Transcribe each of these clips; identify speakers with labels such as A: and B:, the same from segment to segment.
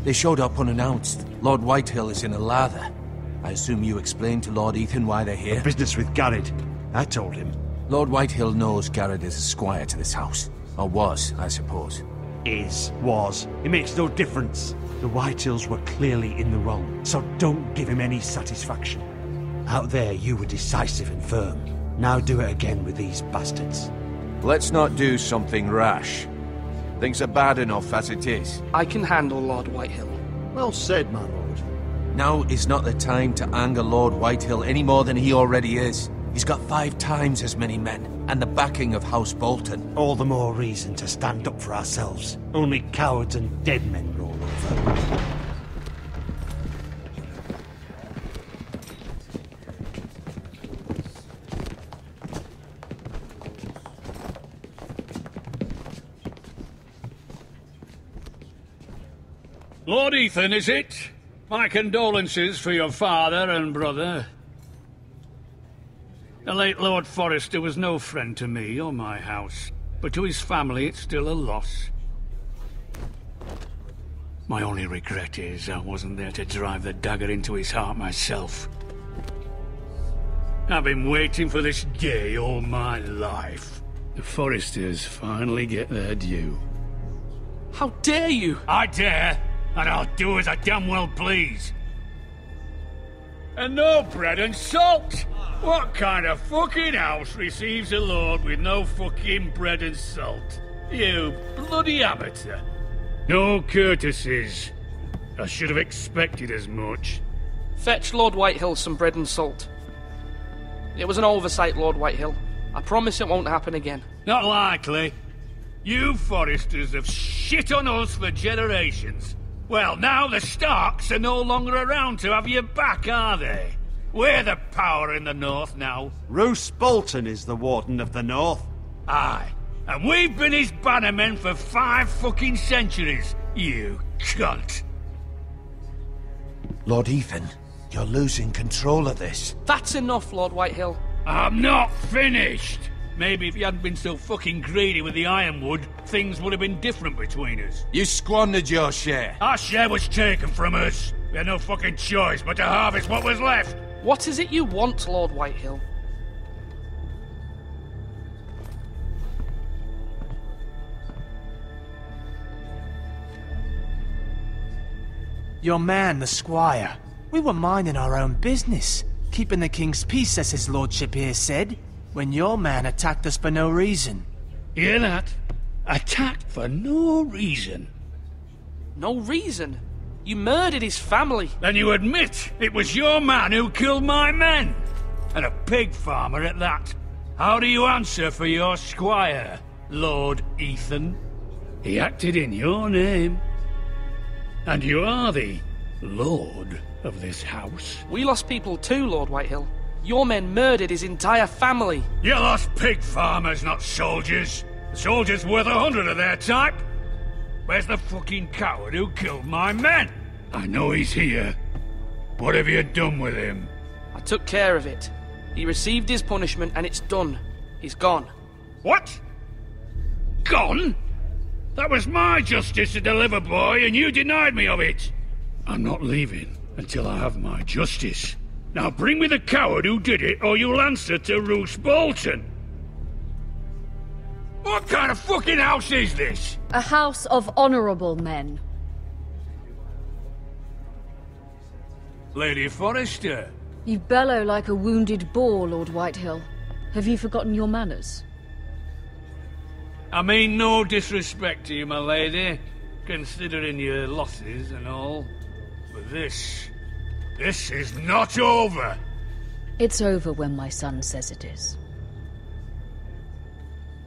A: They showed up unannounced. Lord Whitehill is in a lather. I assume you explained to Lord Ethan why they're here?
B: Business with Garrett. I told him.
A: Lord Whitehill knows Garrett is a squire to this house. Or was, I suppose.
B: Was. It makes no difference. The Whitehills were clearly in the wrong, so don't give him any satisfaction. Out there, you were decisive and firm. Now do it again with these bastards.
A: Let's not do something rash. Things are bad enough as it is.
C: I can handle Lord Whitehill.
B: Well said, my lord.
A: Now is not the time to anger Lord Whitehill any more than he already is. He's got 5 times as many men, and the backing of House Bolton.
B: All the more reason to stand up for ourselves. Only cowards and dead men roll over.
D: Lord Ethan, is it? My condolences for your father and brother. The late Lord Forrester was no friend to me or my house, but to his family it's still a loss. My only regret is I wasn't there to drive the dagger into his heart myself. I've been waiting for this day all my life. The Forresters finally get their due.
C: How dare you!
D: I dare, and I'll do as I damn well please. And no bread and salt! What kind of fucking house receives a lord with no fucking bread and salt? You bloody amateur. No courtesies. I should have expected as much.
C: Fetch Lord Whitehill some bread and salt. It was an oversight, Lord Whitehill. I promise it won't happen again.
D: Not likely. You Forresters have shit on us for generations. Well, now the Starks are no longer around to have your back, are they? We're the power in the north now.
B: Roose Bolton is the Warden of the North.
D: Aye. And we've been his bannermen for 5 fucking centuries, you cunt.
A: Lord Ethan, you're losing control of this.
C: That's enough, Lord Whitehill.
D: I'm not finished. Maybe if you hadn't been so fucking greedy with the ironwood, things would have been different between us.
A: You squandered your share.
D: Our share was taken from us. We had no fucking choice but to harvest what was left.
C: What is it you want, Lord Whitehill?
E: Your man, the squire. We were minding our own business, keeping the king's peace, as his lordship here said, when your man attacked us for no reason.
D: Hear that? Attacked for no reason.
C: No reason? You murdered his family.
D: Then you admit it was your man who killed my men. And a pig farmer at that. How do you answer for your squire, Lord Ethan? He acted in your name. And you are the lord of this house.
C: We lost people too, Lord Whitehill. Your men murdered his entire family.
D: You lost pig farmers, not soldiers. The soldiers worth 100 of their type. Where's the fucking coward who killed my men? I know he's here. What have you done with him?
C: I took care of it. He received his punishment and it's done. He's gone.
D: What? Gone? That was my justice to deliver, boy, and you denied me of it. I'm not leaving until I have my justice. Now bring me the coward who did it, or you'll answer to Roose Bolton. What kind of fucking house is this?
F: A house of honorable men.
D: Lady Forrester.
F: You bellow like a wounded boar, Lord Whitehill. Have you forgotten your manners?
D: I mean no disrespect to you, my lady, considering your losses and all. But this is not over.
F: It's over when my son says it is.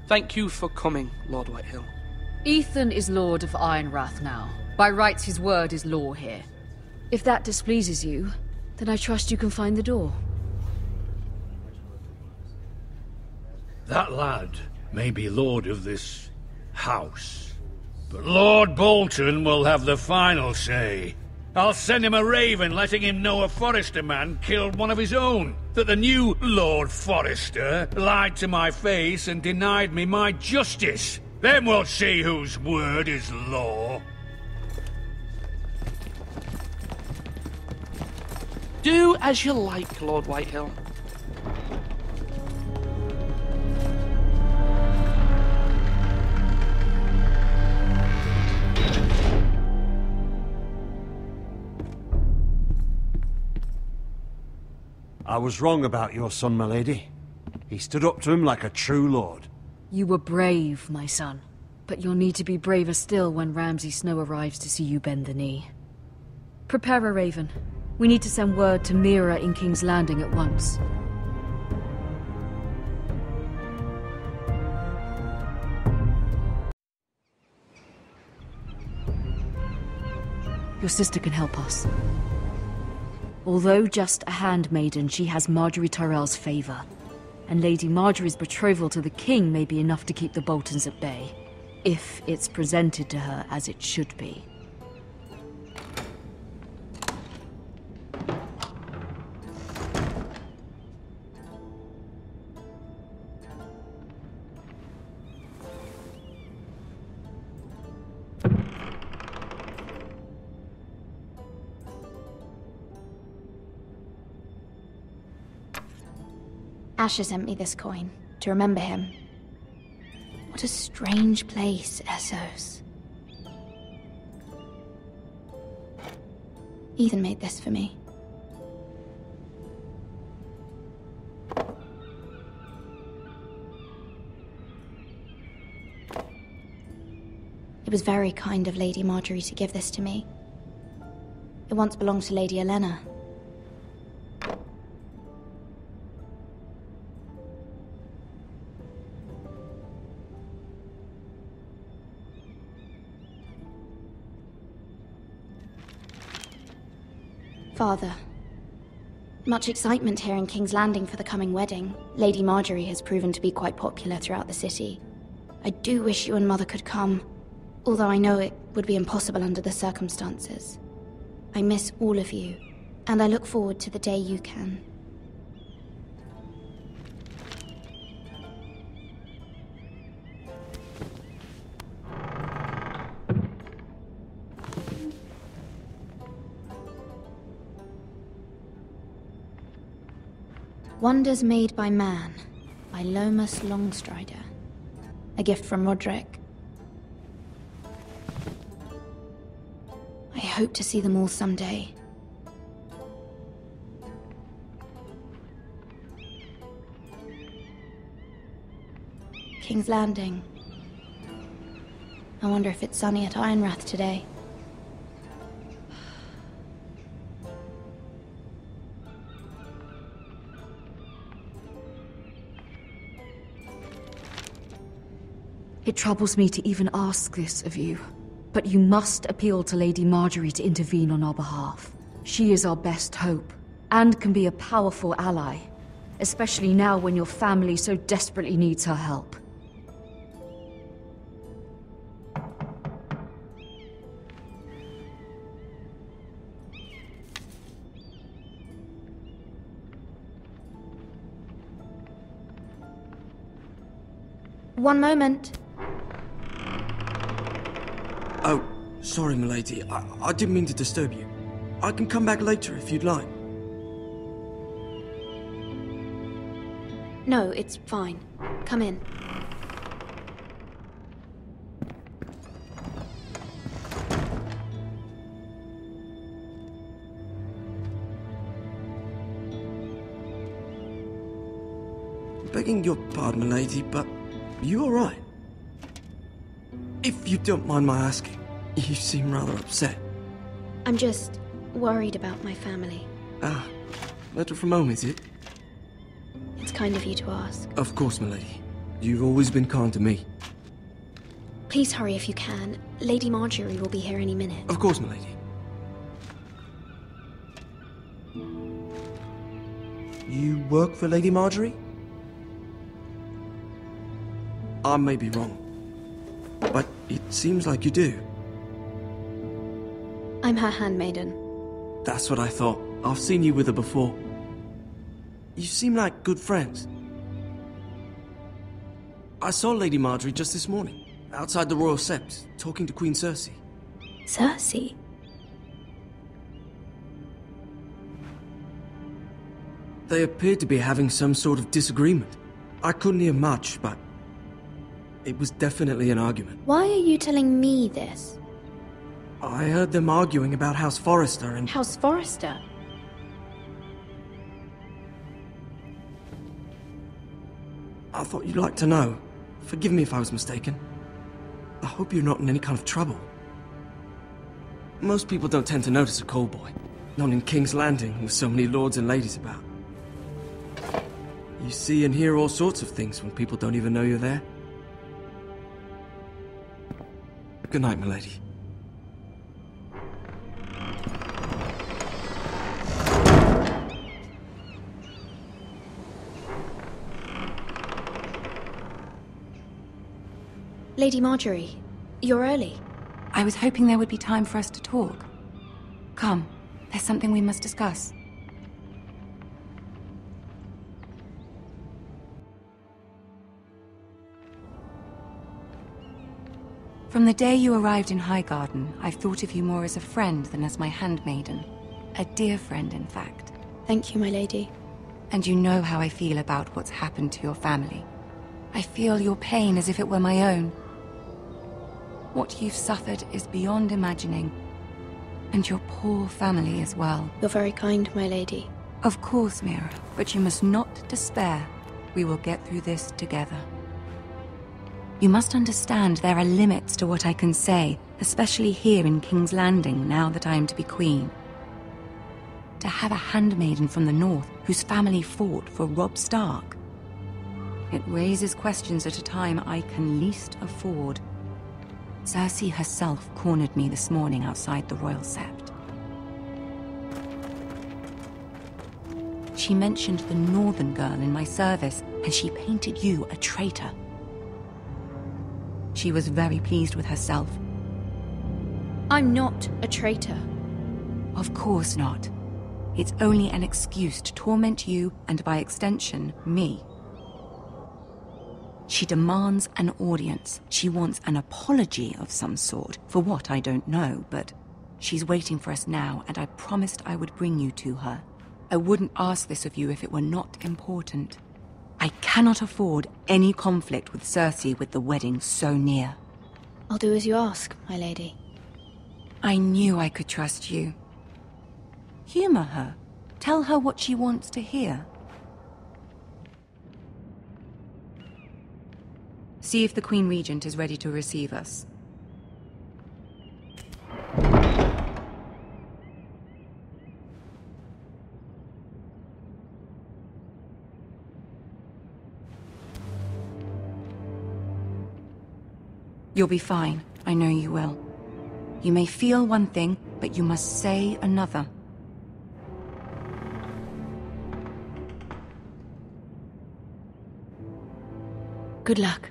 C: Thank you for coming, Lord Whitehill.
F: Ethan is Lord of Ironrath now. By rights, his word is law here. If that displeases you, then I trust you can find the door.
D: That lad may be lord of this house, but Lord Bolton will have the final say. I'll send him a raven letting him know a Forrester man killed one of his own, that the new Lord Forrester lied to my face and denied me my justice. Then we'll see whose word is law.
C: Do as you like, Lord Whitehill.
B: I was wrong about your son, my lady. He stood up to him like a true lord.
F: You were brave, my son. But you'll need to be braver still when Ramsay Snow arrives to see you bend the knee. Prepare a raven. We need to send word to Mira in King's Landing at once. Your sister can help us. Although just a handmaiden, she has Marjorie Tyrell's favor. And Lady Marjorie's betrothal to the king may be enough to keep the Boltons at bay. If it's presented to her as it should be.
G: Asher sent me this coin, to remember him. What a strange place, Essos. Ethan made this for me. It was very kind of Lady Marjorie to give this to me. It once belonged to Lady Elena. Father, much excitement here in King's Landing for the coming wedding. Lady Marjorie has proven to be quite popular throughout the city. I do wish you and Mother could come, although I know it would be impossible under the circumstances. I miss all of you, and I look forward to the day you can. Wonders Made by Man, by Lomas Longstrider. A gift from Roderick. I hope to see them all someday. King's Landing. I wonder if it's sunny at Ironrath today.
F: It troubles me to even ask this of you, but you must appeal to Lady Marjorie to intervene on our behalf. She is our best hope, and can be a powerful ally, especially now when your family so desperately needs her help.
G: One moment.
H: Oh, sorry, milady. I didn't mean to disturb you. I can come back later if you'd like.
G: No, it's fine. Come in.
H: Begging your pardon, milady, but you all right? If you don't mind my asking, you seem rather upset.
G: I'm just worried about my family.
H: Ah, letter from home, is it?
G: It's kind of you to ask.
H: Of course, milady. You've always been kind to me.
G: Please hurry if you can. Lady Marjorie will be here any minute.
H: Of course, milady. You work for Lady Marjorie? I may be wrong, but it seems like you do.
G: I'm her handmaiden.
H: That's what I thought. I've seen you with her before. You seem like good friends. I saw Lady Marjorie just this morning, outside the Royal Sept, talking to Queen Cersei.
G: Cersei?
H: They appeared to be having some sort of disagreement. I couldn't hear much, but it was definitely an argument.
G: Why are you telling me this?
H: I heard them arguing about House Forrester and...
G: House Forrester?
H: I thought you'd like to know. Forgive me if I was mistaken. I hope you're not in any kind of trouble. Most people don't tend to notice a callboy. Not in King's Landing, with so many lords and ladies about. You see and hear all sorts of things when people don't even know you're there. Good night, milady.
G: Lady Marjorie, you're early.
I: I was hoping there would be time for us to talk. Come, there's something we must discuss. From the day you arrived in Highgarden, I've thought of you more as a friend than as my handmaiden. A dear friend, in fact.
G: Thank you, my lady.
I: And you know how I feel about what's happened to your family. I feel your pain as if it were my own. What you've suffered is beyond imagining. And your poor family as well.
G: You're very kind, my lady.
I: Of course, Mira, but you must not despair. We will get through this together. You must understand there are limits to what I can say, especially here in King's Landing, now that I am to be queen. To have a handmaiden from the north whose family fought for Robb Stark. It raises questions at a time I can least afford. Cersei herself cornered me this morning outside the Royal Sept. She mentioned the northern girl in my service, and she painted you a traitor. She was very pleased with herself.
G: I'm not a traitor.
I: Of course not. It's only an excuse to torment you, and by extension, me. She demands an audience. She wants an apology of some sort, for what I don't know, but she's waiting for us now, and I promised I would bring you to her. I wouldn't ask this of you if it were not important. I cannot afford any conflict with Cersei with the wedding so near.
G: I'll do as you ask, my lady.
I: I knew I could trust you. Humor her. Tell her what she wants to hear. See if the Queen Regent is ready to receive us. You'll be fine. I know you will. You may feel one thing, but you must say another.
G: Good luck.